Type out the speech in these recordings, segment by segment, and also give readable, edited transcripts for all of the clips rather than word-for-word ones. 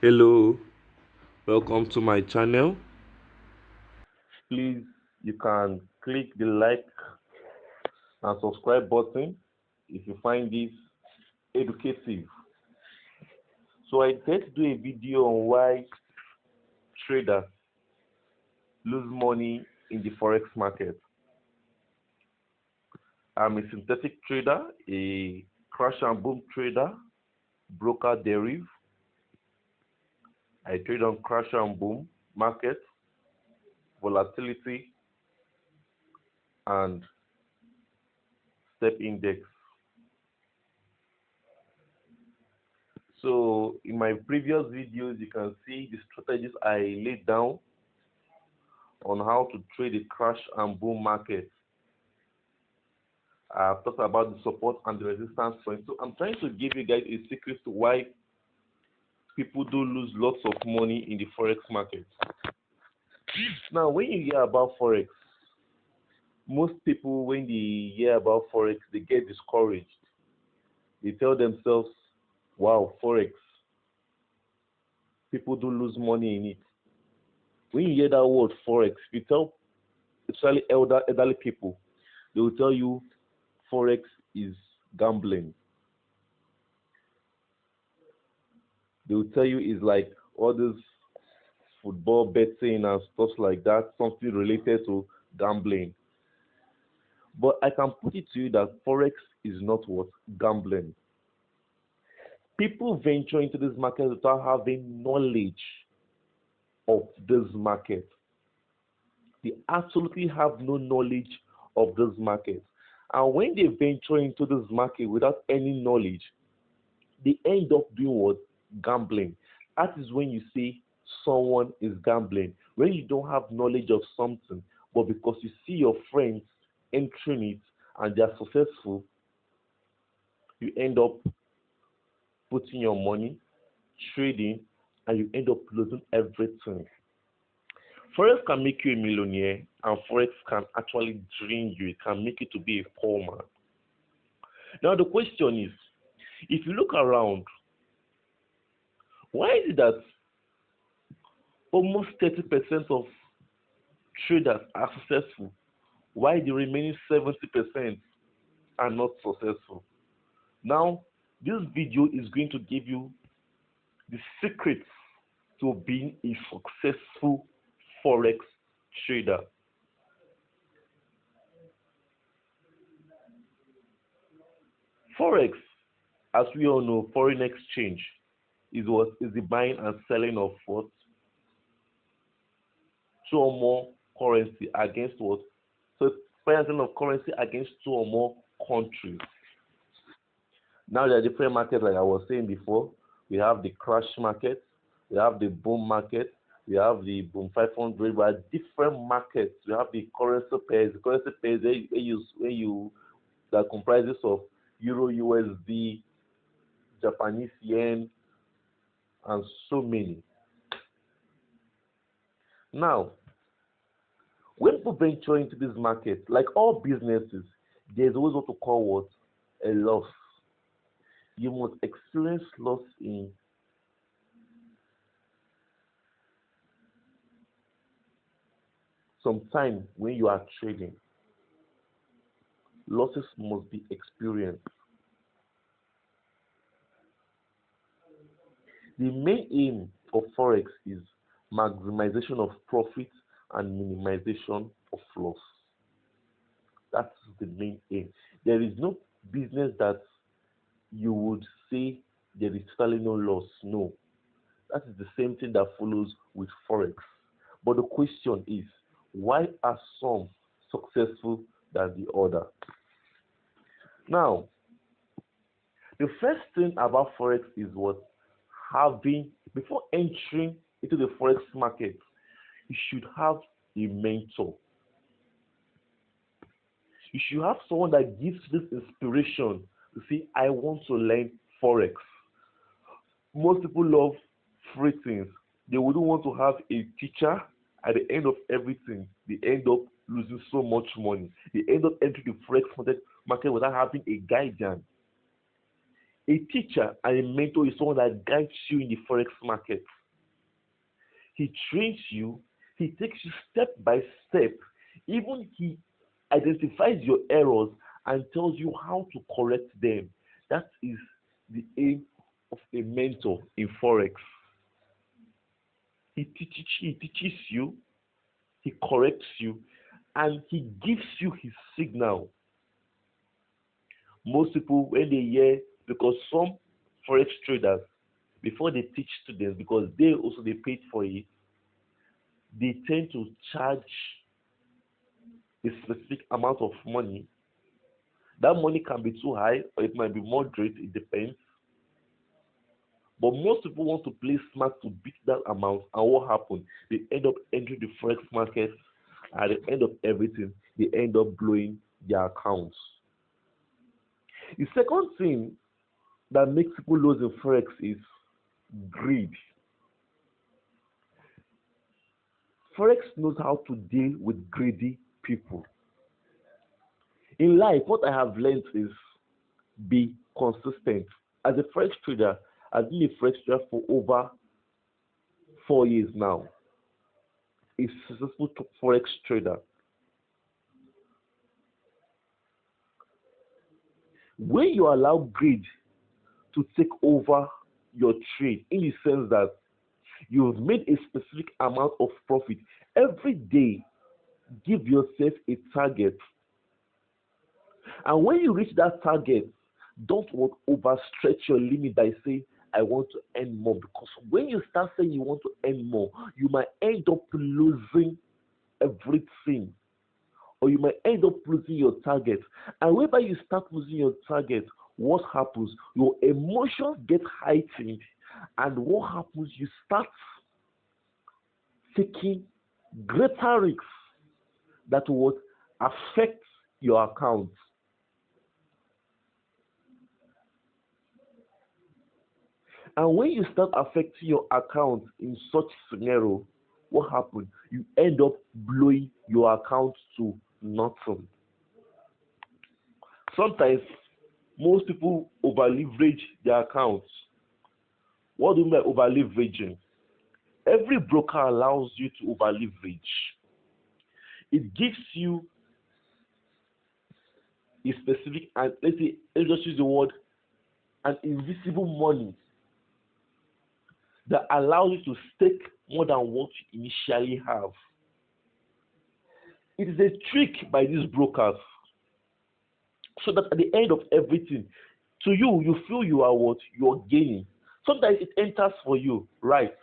Hello, welcome to my channel. Please, you can click the like and subscribe button if you find this educative. So I tend to do a video on why traders lose money in the forex market. I'm a synthetic trader, a crash and boom trader, broker derivative. I trade on crash and boom market, volatility, and step index. So in my previous videos, you can see the strategies I laid down on how to trade the crash and boom market. I've talked about the support and the resistance point. So I'm trying to give you guys a secret to why people do lose lots of money in the forex market. Now, when you hear about forex, most people, when they hear about forex, they get discouraged. They tell themselves, wow, forex, people do lose money in it. When you hear that word forex, you tell especially elderly people, they will tell you forex is gambling. They will tell you it's like all this football betting and stuff like that, something related to gambling. But I can put it to you that forex is not what gambling. People venture into this market without having knowledge of this market. They absolutely have no knowledge of this market. And when they venture into this market without any knowledge, they end up doing what? Gambling. That is when you say someone is gambling. When you don't have knowledge of something, but because you see your friends entering it and they are successful, you end up putting your money, trading, and you end up losing everything. Forex can make you a millionaire, and Forex can actually drain you. It can make you to be a poor man. Now, the question is if you look around, why is it that almost 30% of traders are successful, while the remaining 70% are not successful? Now, this video is going to give you the secrets to being a successful Forex trader. Forex, as we all know, foreign exchange is what is the buying and selling of what two or more currency against what? So buying and selling of currency against two or more countries. Now there are different markets, like I was saying before. We have the crash market, we have the boom market, we have the boom 500. We have different markets. We have the currency pairs. The currency pairs where you that comprises of Euro, USD, Japanese yen, and so many. Now, when people venture into this market, like all businesses, there's always what to call what? A loss. You must experience loss in some time when you are trading. Losses must be experienced. The main aim of Forex is maximization of profit and minimization of loss. That's the main aim. There is no business that you would say there is totally no loss. No. That is the same thing that follows with Forex. But the question is, why are some successful than the other? Now, the first thing about Forex is what? Having, before entering into the Forex market, you should have a mentor. You should have someone that gives this inspiration to say, I want to learn Forex. Most people love free things. They wouldn't want to have a teacher. At the end of everything, they end up losing so much money. They end up entering the forex market without having a guidance. A teacher and a mentor is someone that guides you in the forex market. He trains you, he takes you step by step, even he identifies your errors and tells you how to correct them. That is the aim of a mentor in forex. He teaches you, he corrects you, and he gives you his signal. Most people, when they hear, because some forex traders, before they teach students, because they paid for it, they tend to charge a specific amount of money. That money can be too high or it might be moderate, it depends. But most people want to play smart to beat that amount, and what happens? They end up entering the forex market. At the end of everything, they end up blowing their accounts. The second thing that makes people lose in forex is greed. Forex knows how to deal with greedy people. In life, what I have learned is be consistent. As a forex trader, I've been a forex trader for over 4 years now. A successful forex trader. When you allow greed to take over your trade, in the sense that you've made a specific amount of profit every day, give yourself a target. And when you reach that target, don't overstretch your limit by saying, I want to earn more. Because when you start saying you want to earn more, you might end up losing everything. Or you might end up losing your target. And whenever you start losing your target, what happens? Your emotions get heightened. And what happens? You start taking greater risks that would affect your account. And when you start affecting your account in such scenario, what happens? You end up blowing your account to nothing. Sometimes most people over leverage their accounts. What do you mean by over leveraging? Every broker allows you to over leverage. It gives you a specific, and let's just use the word, an invisible money that allows you to stake more than what you initially have. It is a trick by these brokers, so that at the end of everything, to you, you feel you are what? You are gaining. Sometimes it enters for you, right?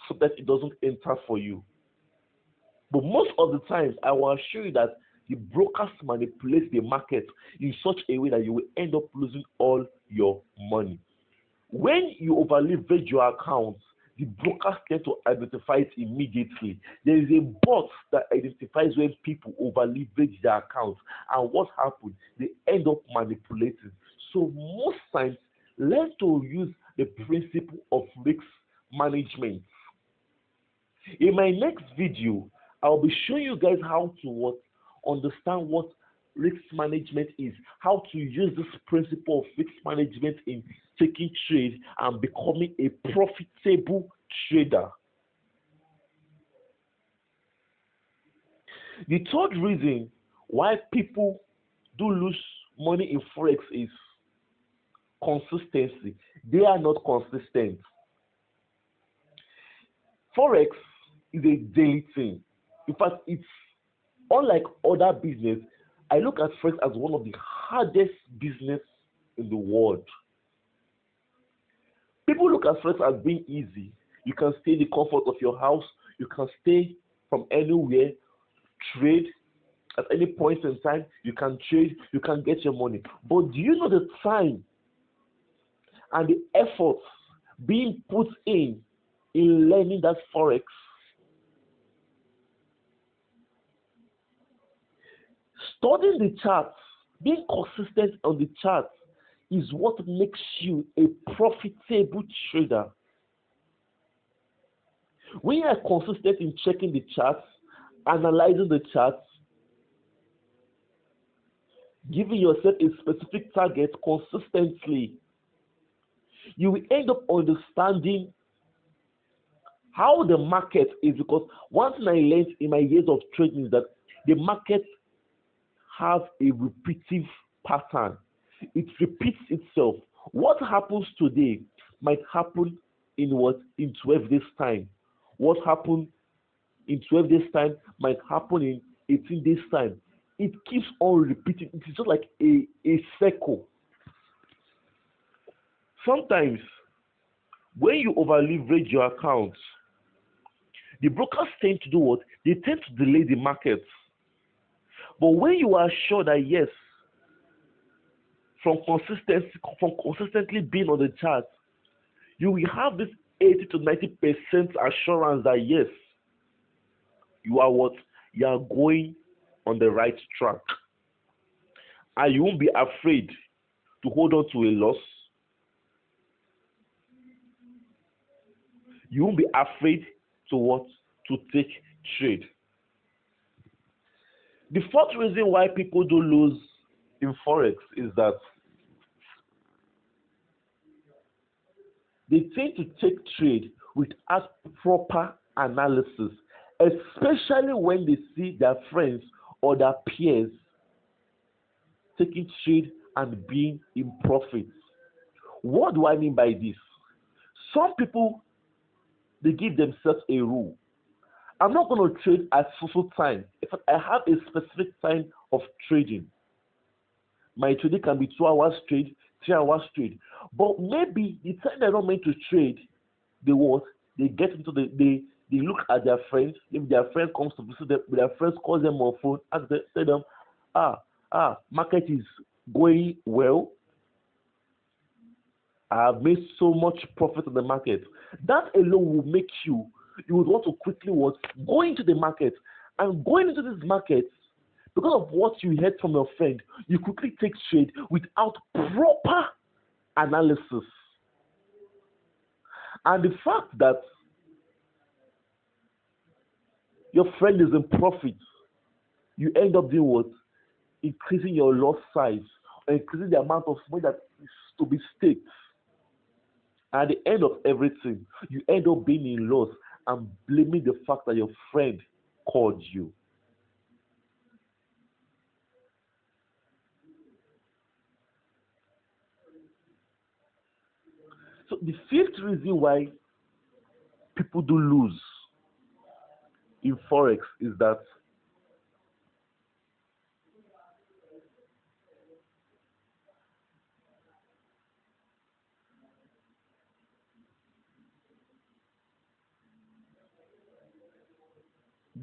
Sometimes it doesn't enter for you. But most of the times, I will assure you that the brokers manipulate the market in such a way that you will end up losing all your money. When you over leverage your accounts, the brokers tend to identify it immediately. There is a bot that identifies when people over leverage their accounts, and what happens? They end up manipulating. So most times, learn to use the principle of risk management. In my next video, I'll be showing you guys how to understand what risk management is, how to use this principle of risk management in taking trade and becoming a profitable trader. The third reason why people do lose money in forex is consistency. They are not consistent. Forex is a daily thing. In fact, it's unlike other business. I look at forex as one of the hardest business in the world. People look at forex as being easy. You can stay in the comfort of your house. You can stay from anywhere, trade at any point in time. You can trade. You can get your money. But do you know the time and the effort being put in learning that forex? Studying the charts, being consistent on the charts, is what makes you a profitable trader. When you are consistent in checking the charts, analyzing the charts, giving yourself a specific target consistently, You will end up understanding how the market is, because one thing I learned in my years of trading is that the market has a repetitive pattern. It repeats itself. What happens today might happen in 12 days time. What happened in 12 days time might happen in 18 days time. It keeps on repeating. It is just like a circle. Sometimes when you over leverage your accounts, the brokers tend to do what? They tend to delay the market. But when you are sure that yes, from consistently being on the chart, you will have this 80 to 90% assurance that yes, you are what? You are going on the right track. And you won't be afraid to hold on to a loss. You won't be afraid to what? To take trade. The fourth reason why people do lose in Forex is that they tend to take trade without proper analysis, especially when they see their friends or their peers taking trade and being in profit. What do I mean by this? Some people, they give themselves a rule. I'm not going to trade at full time. In fact, I have a specific time of trading. My trading can be 2 hours trade, 3 hours trade. But maybe the time they're not meant to trade, they what? They get into they look at their friends. If their friend comes to visit them, their friends call them on phone and they tell them, market is going well. I have made so much profit on the market. That alone will make you would want to quickly go into the market. And going into this market, because of what you heard from your friend, you quickly take trade without proper analysis. And the fact that your friend is in profit, you end up doing what? Increasing your loss size or increasing the amount of money that is to be staked. At the end of everything, you end up being in loss and blaming the fact that your friend called you. So the fifth reason why people do lose in Forex is that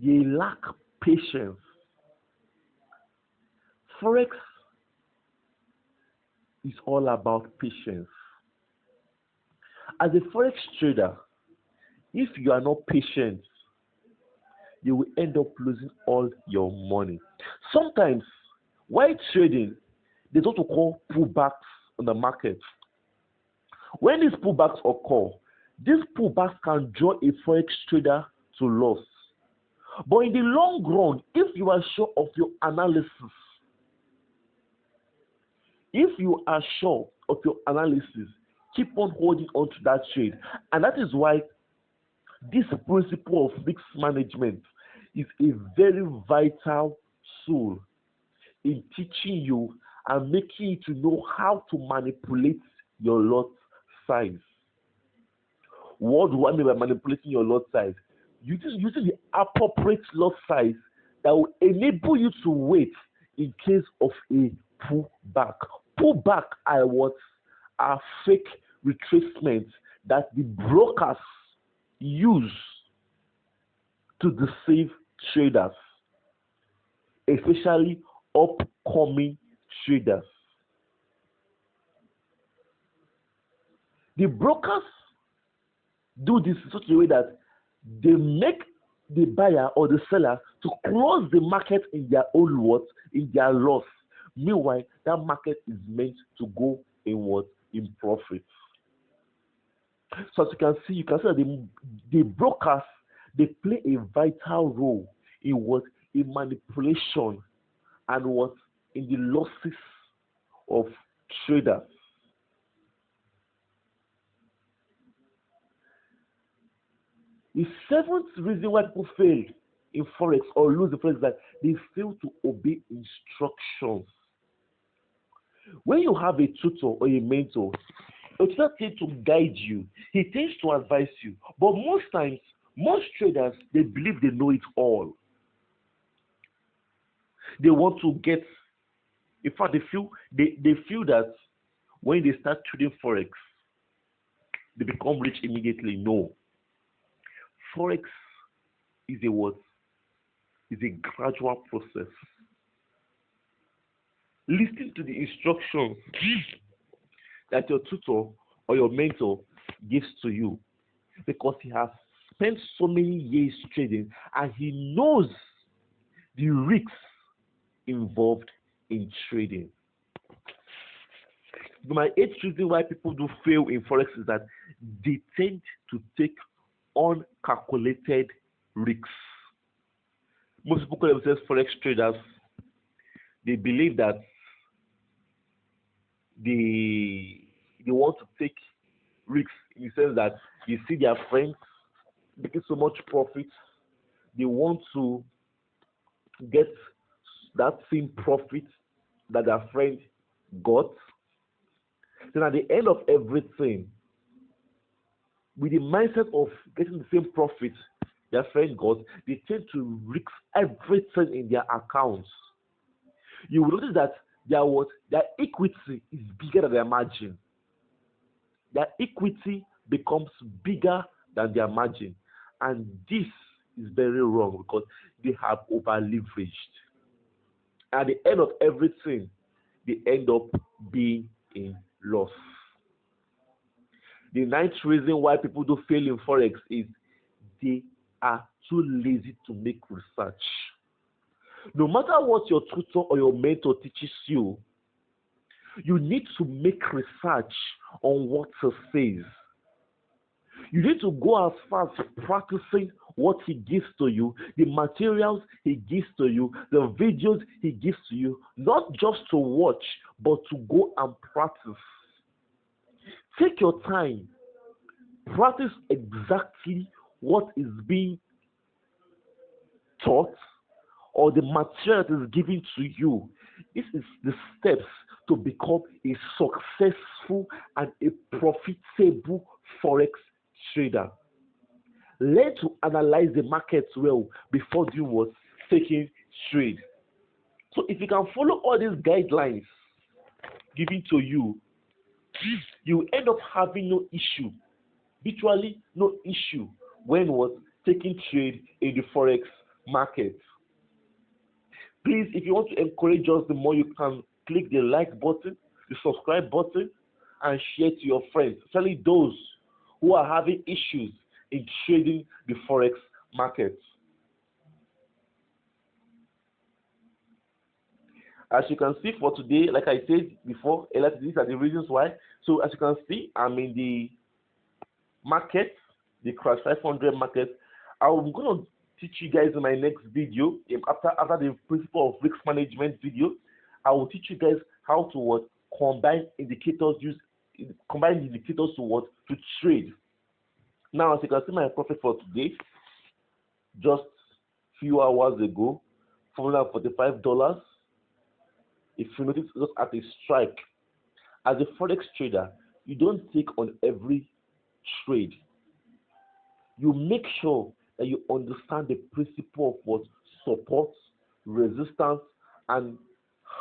they lack patience. Forex is all about patience. As a Forex trader, if you are not patient, you will end up losing all your money. Sometimes, while trading, there's what we call pullbacks on the market. When these pullbacks occur, these pullbacks can draw a Forex trader to loss. But in the long run, if you are sure of your analysis, keep on holding on to that trade. And that is why this principle of risk management is a very vital tool in teaching you and making you to know how to manipulate your lot size. What do I mean by manipulating your lot size? Using the appropriate lot size that will enable you to wait in case of a pullback. Pullback are what are fake retracements that the brokers use to deceive traders, especially upcoming traders. The brokers do this in such a way that they make the buyer or the seller to close the market in their own words, in their loss. Meanwhile, that market is meant to go in what? In profit. So as you can see that the brokers, they play a vital role in what? In manipulation and what? In the losses of traders. The seventh reason why people fail in forex or lose the forex is that they fail to obey instructions. When you have a tutor or a mentor, a tutor tends to guide you, he tends to advise you. But most times, most traders, they believe they know it all. They want to get, in fact, they feel that when they start trading forex, they become rich immediately. No. Forex is a what? Is a gradual process. Listen to the instructions that your tutor or your mentor gives to you, because he has spent so many years trading and he knows the risks involved in trading. My eighth reason why people do fail in forex is that they tend to take uncalculated risks. Most people call themselves forex traders. They believe that they want to take risks in the sense that you see their friends making so much profit, they want to get that same profit that their friend got. Then at the end of everything, with the mindset of getting the same profit their friend got, they tend to risk everything in their accounts. You will notice that their equity is bigger than their margin. Their equity becomes bigger than their margin. And this is very wrong because they have over leveraged. At the end of everything, they end up being in loss. The ninth reason why people do fail in forex is they are too lazy to make research. No matter what your tutor or your mentor teaches you, you need to make research on what he says. You need to go as far as practicing what he gives to you, the materials he gives to you, the videos he gives to you, not just to watch, but to go and practice. Take your time. Practice exactly what is being taught or the material that is given to you. This is the steps to become a successful and a profitable forex trader. Learn to analyze the markets well before doing what? Taking trade. So if you can follow all these guidelines given to you, you end up having no issue, virtually no issue when taking trade in the forex market. Please, if you want to encourage us the more, you can click the like button, the subscribe button, and share to your friends, especially those who are having issues in trading the forex market. As you can see for today, like I said before, these are the reasons why. So as you can see, I'm in the market, the Crash 500 market. I'm going to teach you guys in my next video, after the principle of risk management video, I will teach you guys how to combine indicators, to trade. Now, as you can see, my profit for today, just few hours ago, $445. If you notice, just at a strike. As a forex trader, you don't take on every trade. You make sure that you understand the principle of support, resistance, and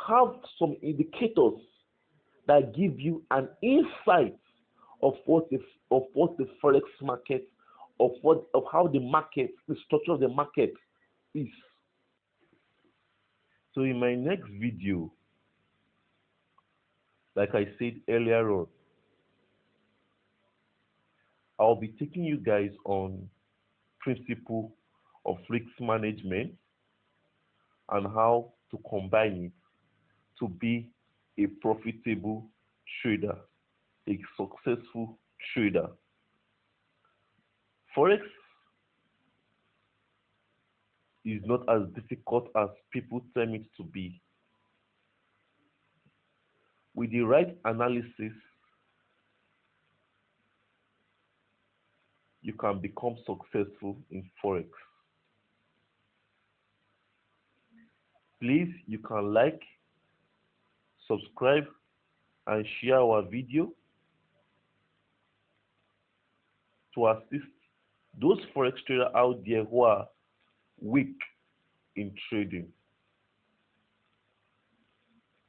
have some indicators that give you an insight of what the forex market, of how the market, the structure of the market is. So in my next video, like I said earlier on, I'll be taking you guys on principle of risk management and how to combine it to be a profitable trader, a successful trader. Forex is not as difficult as people tell it to be. With the right analysis, you can become successful in Forex. Please, you can like, subscribe, and share our video to assist those Forex traders out there who are weak in trading.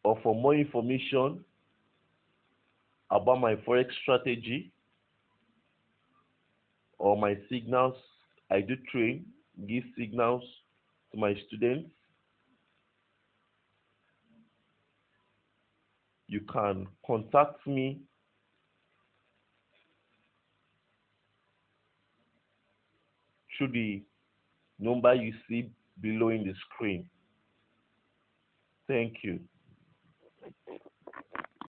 Or for more information about my Forex strategy or my signals, I do train, give signals to my students. You can contact me through the number you see below in the screen. Thank you.